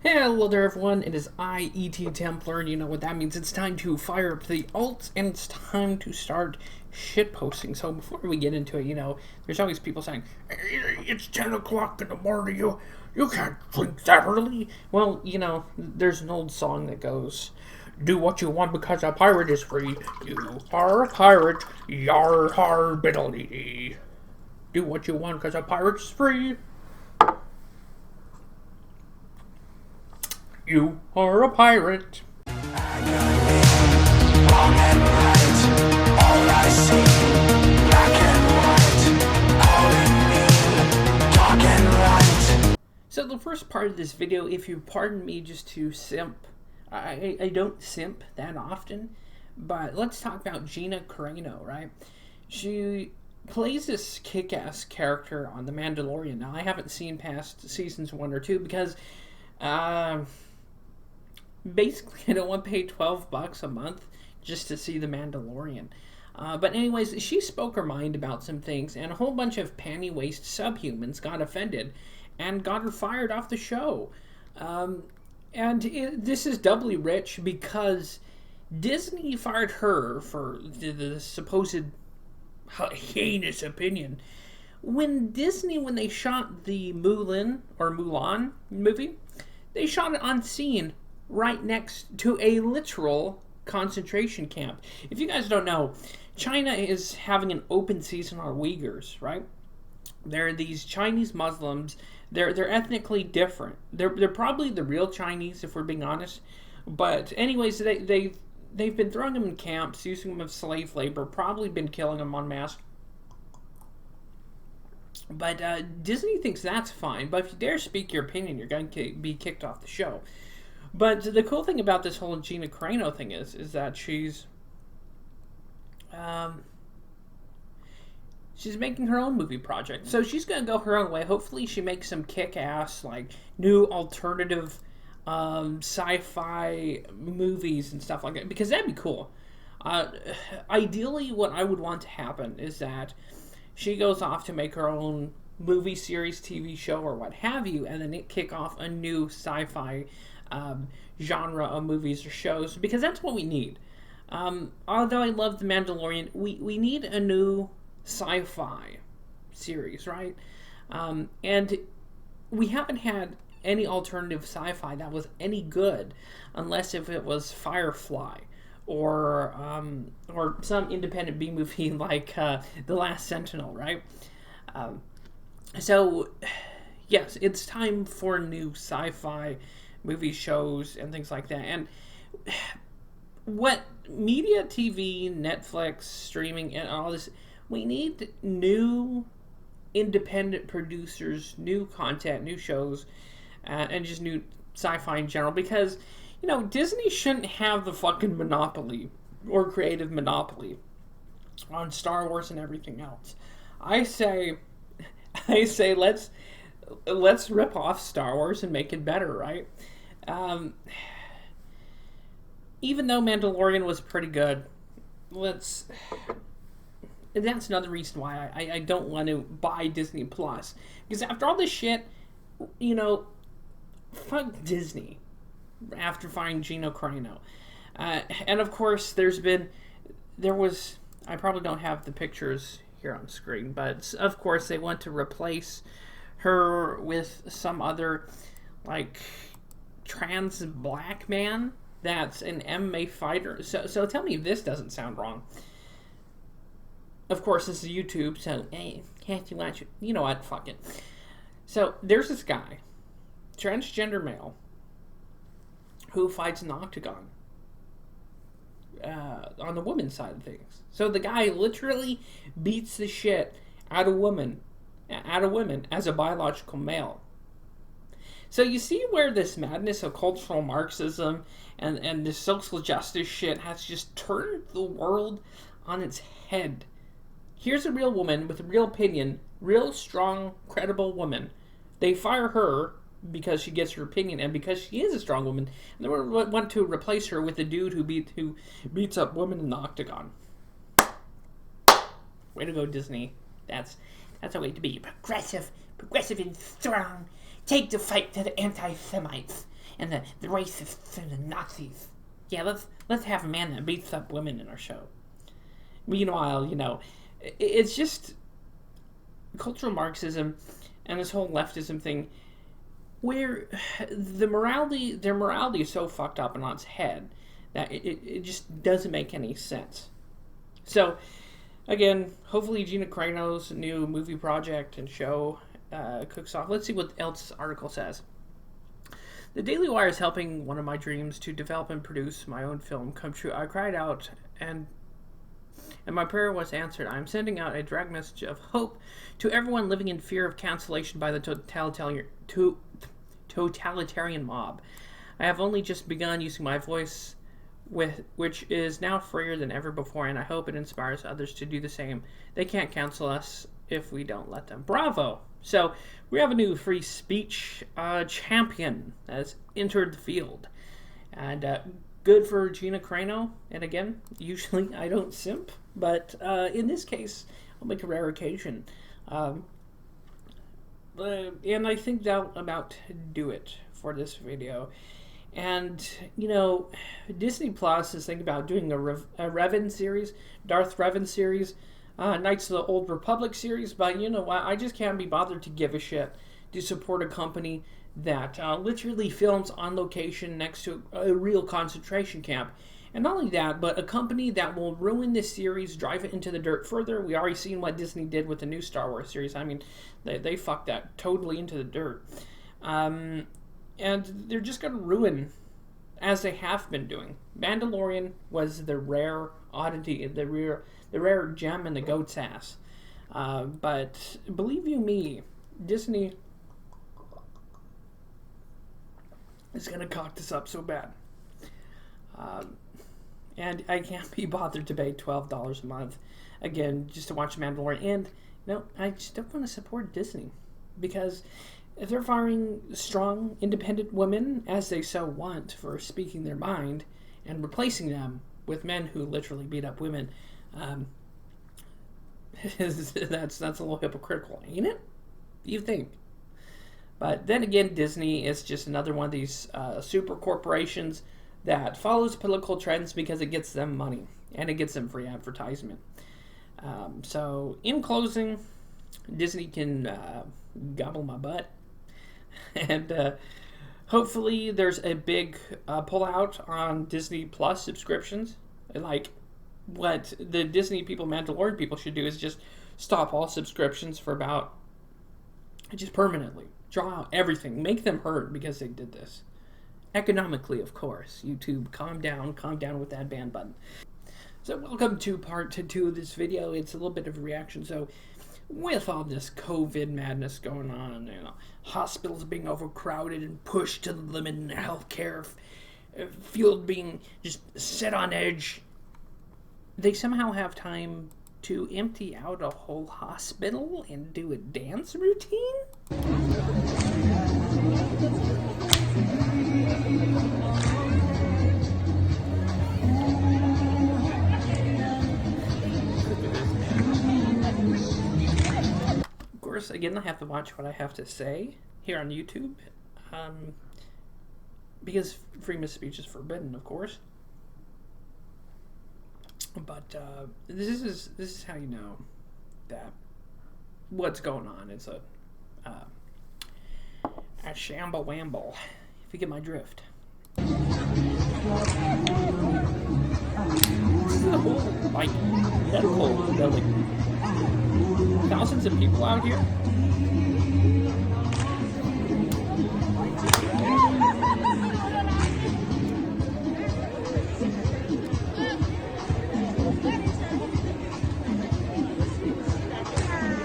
Hello there everyone, it is I, E.T. Templar, and you know what that means. It's time to fire up the alts, and it's time to start shitposting. So before we get into it, there's always people saying, it's 10 o'clock in the morning, you can't drink that early. Well, there's an old song that goes, do what you want because a pirate is free. You are a pirate, yar har biddly. Do what you want because a pirate's free. You are a pirate. So the first part of this video, if you pardon me just to simp, I don't simp that often, but let's talk about Gina Carano, right? She plays this kick-ass character on The Mandalorian. Now, I haven't seen past seasons 1 or 2 because basically I don't want to pay $12 a month just to see The Mandalorian. But anyways, she spoke her mind about some things, and a whole bunch of panty-waist subhumans got offended and got her fired off the show. This is doubly rich because Disney fired her for the supposed heinous opinion. When they shot the Mulan movie, they shot it on scene right next to a literal concentration camp. If you guys don't know, China is having an open season on Uyghurs, right? They're these Chinese Muslims. They're ethnically different. They're probably the real Chinese, if we're being honest. But anyways, they've been throwing them in camps, using them as slave labor, probably been killing them en masse. But Disney thinks that's fine. But if you dare speak your opinion, you're going to be kicked off the show. But the cool thing about this whole Gina Carano thing is that she's making her own movie project. So she's going to go her own way. Hopefully she makes some kick-ass, new alternative sci-fi movies and stuff like that. Because that'd be cool. Ideally, what I would want to happen is that she goes off to make her own movie series, TV show, or what have you, and then it kick off a new sci-fi genre of movies or shows, because that's what we need. Although I love The Mandalorian, we need a new sci-fi series, right? And we haven't had any alternative sci-fi that was any good, unless if it was Firefly or some independent B movie like The Last Sentinel, right? So yes, it's time for new sci-fi movie shows and things like that. And what media, TV, Netflix, streaming, and all this, we need new independent producers, new content, new shows, and just new sci-fi in general, because Disney shouldn't have the fucking monopoly or creative monopoly on Star Wars and everything else. I say let's rip off Star Wars and make it better, right? Even though Mandalorian was pretty good, that's another reason why I don't want to buy Disney Plus. Because after all this shit, fuck Disney after finding Gina Carano. And of course, I probably don't have the pictures here on screen, but of course they want to replace her with some other, trans black man that's an MMA fighter. So tell me if this doesn't sound wrong. Of course, this is YouTube, so hey, can't you watch it? You know what? Fuck it. So there's this guy, transgender male, who fights in the octagon on the women's side of things. So the guy literally beats the shit out of women as a biological male. So you see where this madness of cultural Marxism and this social justice shit has just turned the world on its head. Here's a real woman with a real opinion, real strong, credible woman. They fire her because she gets her opinion, and because she is a strong woman, and they want to replace her with a dude who beats up women in the octagon. Way to go, Disney. That's a way to be progressive and strong. Take the fight to the anti-Semites. and the racists and the Nazis. Yeah, let's have a man that beats up women in our show. Meanwhile, you know, it's just cultural Marxism and this whole leftism thing, where their morality is so fucked up and on its head that it just doesn't make any sense. So, again, hopefully Gina Carano's new movie project and show cooks off. Let's see what else this article says. The Daily Wire is helping one of my dreams to develop and produce my own film come true. I cried out, and my prayer was answered. I am sending out a direct message of hope to everyone living in fear of cancellation by the totalitarian mob. I have only just begun using my voice, which is now freer than ever before, and I hope it inspires others to do the same. They can't cancel us if we don't let them. Bravo! So, we have a new free speech champion that has entered the field. And good for Gina Carano. And again, usually I don't simp, but in this case, I'll make a rare occasion. And I think that'll about do it for this video. And, you know, Disney Plus is thinking about doing a Revan series, Darth Revan series, Knights of the Old Republic series, but you know what, I just can't be bothered to give a shit to support a company that literally films on location next to a real concentration camp. And not only that, but a company that will ruin this series, drive it into the dirt further. We already seen what Disney did with the new Star Wars series. I mean, they fucked that totally into the dirt. And they're just going to ruin, as they have been doing. Mandalorian was the rare oddity, the rare gem in the goat's ass. But believe you me, Disney is going to cock this up so bad. And I can't be bothered to pay $12 a month, again, just to watch Mandalorian. And, no, I just don't want to support Disney. Because if they're firing strong, independent women, as they so want, for speaking their mind, and replacing them with men who literally beat up women, that's a little hypocritical, ain't it? You think? But then again, Disney is just another one of these super corporations that follows political trends because it gets them money and it gets them free advertisement. So, in closing, Disney can gobble my butt, and hopefully there's a big pullout on Disney Plus subscriptions. Like, what the Disney people, Mandalorian people, should do is just stop all subscriptions for about, just permanently. Draw out everything. Make them hurt because they did this. Economically, of course. YouTube, calm down with that ban button. So welcome to part 2 of this video. It's a little bit of a reaction. So with all this COVID madness going on, you know, hospitals being overcrowded and pushed to the limit in the healthcare field being just set on edge, they somehow have time to empty out a whole hospital and do a dance routine? Of course, again, I have to watch what I have to say here on YouTube, because freedom of speech is forbidden, of course. But this is how you know that what's going on. It's a shamble wamble, if you get my drift. Like medical building. Thousands of people out here.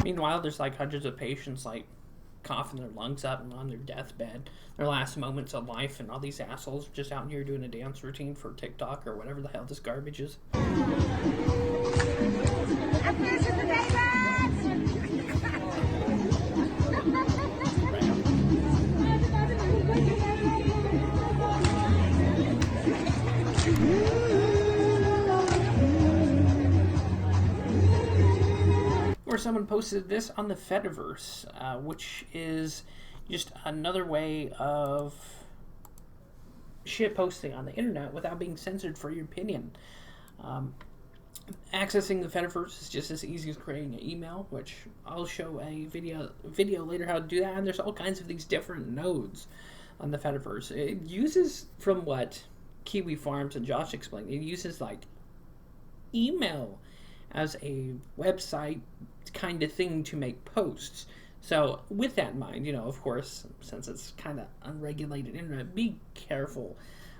Meanwhile, there's like hundreds of patients like coughing their lungs up and on their deathbed, their last moments of life, and all these assholes just out here doing a dance routine for TikTok or whatever the hell this garbage is. Or someone posted this on the Fediverse, which is just another way of shit posting on the internet without being censored for your opinion. Um, Accessing the Fediverse is just as easy as creating an email, which I'll show a video later how to do that. And there's all kinds of these different nodes on the Fediverse. It uses, from what Kiwi Farms and Josh explained, it uses like email as a website kind of thing to make posts. So with that in mind, of course, since it's kind of unregulated internet, be careful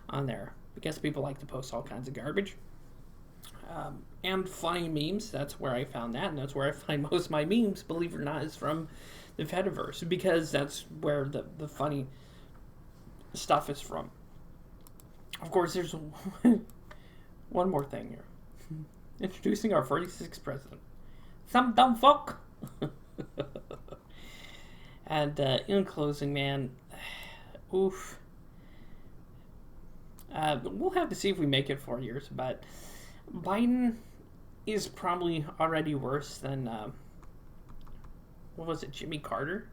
on there because people like to post all kinds of garbage. And funny memes, that's where I found that, and that's where I find most of my memes, believe it or not, is from the Fediverse, because that's where the funny stuff is from. Of course, there's one more thing here. Introducing our 46th president. Some dumb fuck! And in closing, man, oof. We'll have to see if we make it 4 years, but Biden is probably already worse than, what was it, Jimmy Carter?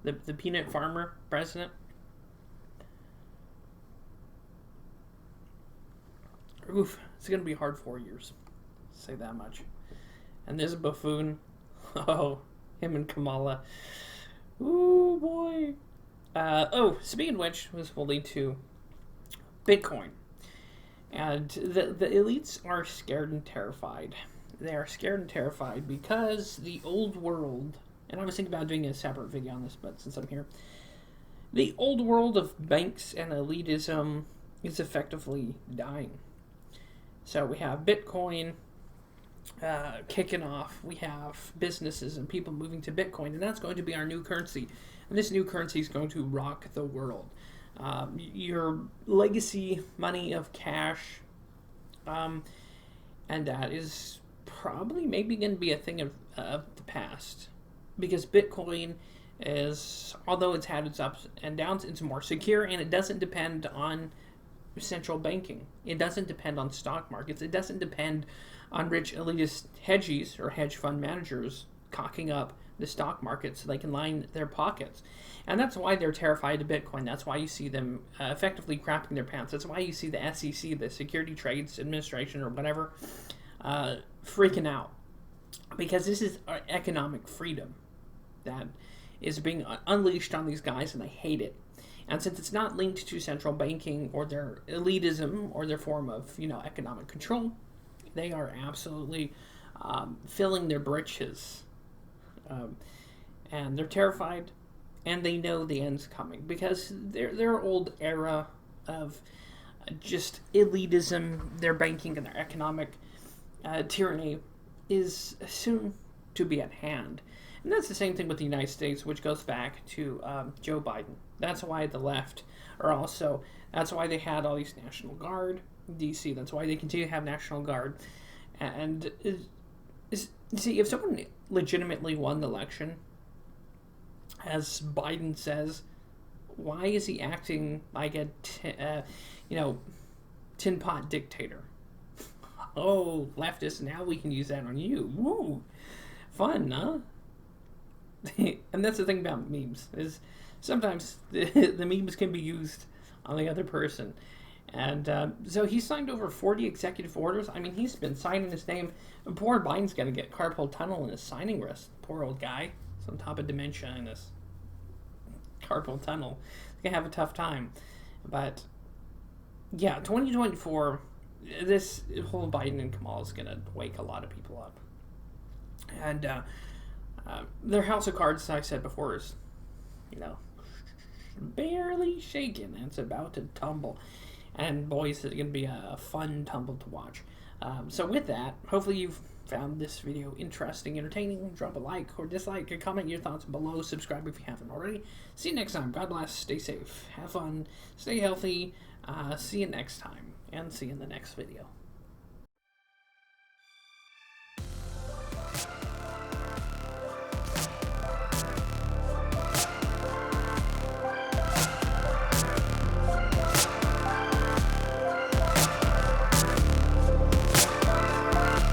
The peanut farmer president? Oof, it's going to be a hard 4 years. I'll say that much. And this buffoon, oh, him and Kamala. Ooh, boy. Speaking of which, this will lead to Bitcoin. And the elites are scared and terrified. They are scared and terrified because the old world, and I was thinking about doing a separate video on this, but since I'm here, the old world of banks and elitism is effectively dying. So we have Bitcoin kicking off. We have businesses and people moving to Bitcoin, and that's going to be our new currency. And this new currency is going to rock the world. Your legacy money of cash, and that is probably maybe going to be a thing of the past, because Bitcoin is, although it's had its ups and downs, it's more secure, and it doesn't depend on central banking. It doesn't depend on stock markets. It doesn't depend on rich elitist hedgies or hedge fund managers cocking up the stock market so they can line their pockets. And that's why they're terrified of Bitcoin. That's why you see them effectively crapping their pants. That's why you see the SEC, the Security Trades Administration or whatever, freaking out. Because this is economic freedom that is being unleashed on these guys, and they hate it. And since it's not linked to central banking or their elitism or their form of, economic control, they are absolutely filling their britches. And they're terrified, and they know the end's coming, because their old era of just elitism, their banking and their economic tyranny is soon to be at hand. And that's the same thing with the United States, which goes back to Joe Biden. That's why the left are also, that's why they had all these National Guard, D.C., that's why they continue to have National Guard. And see, if someone legitimately won the election, as Biden says, why is he acting like a tin pot dictator? Oh, leftists, now we can use that on you. Woo! Fun, huh? And that's the thing about memes, is sometimes the memes can be used on the other person. And so he signed over 40 executive orders. I mean, he's been signing his name. And poor Biden's going to get carpal tunnel in his signing wrist. Poor old guy. He's on top of dementia and his carpal tunnel. He's going to have a tough time. But, yeah, 2024, this whole Biden and Kamala is going to wake a lot of people up. And their house of cards, as I said before, is, barely shaking. It's about to tumble. And boys, it's going to be a fun tumble to watch. So with that, hopefully you've found this video interesting, entertaining. Drop a like or dislike, or comment your thoughts below. Subscribe if you haven't already. See you next time. God bless. Stay safe. Have fun. Stay healthy. See you next time. And see you in the next video.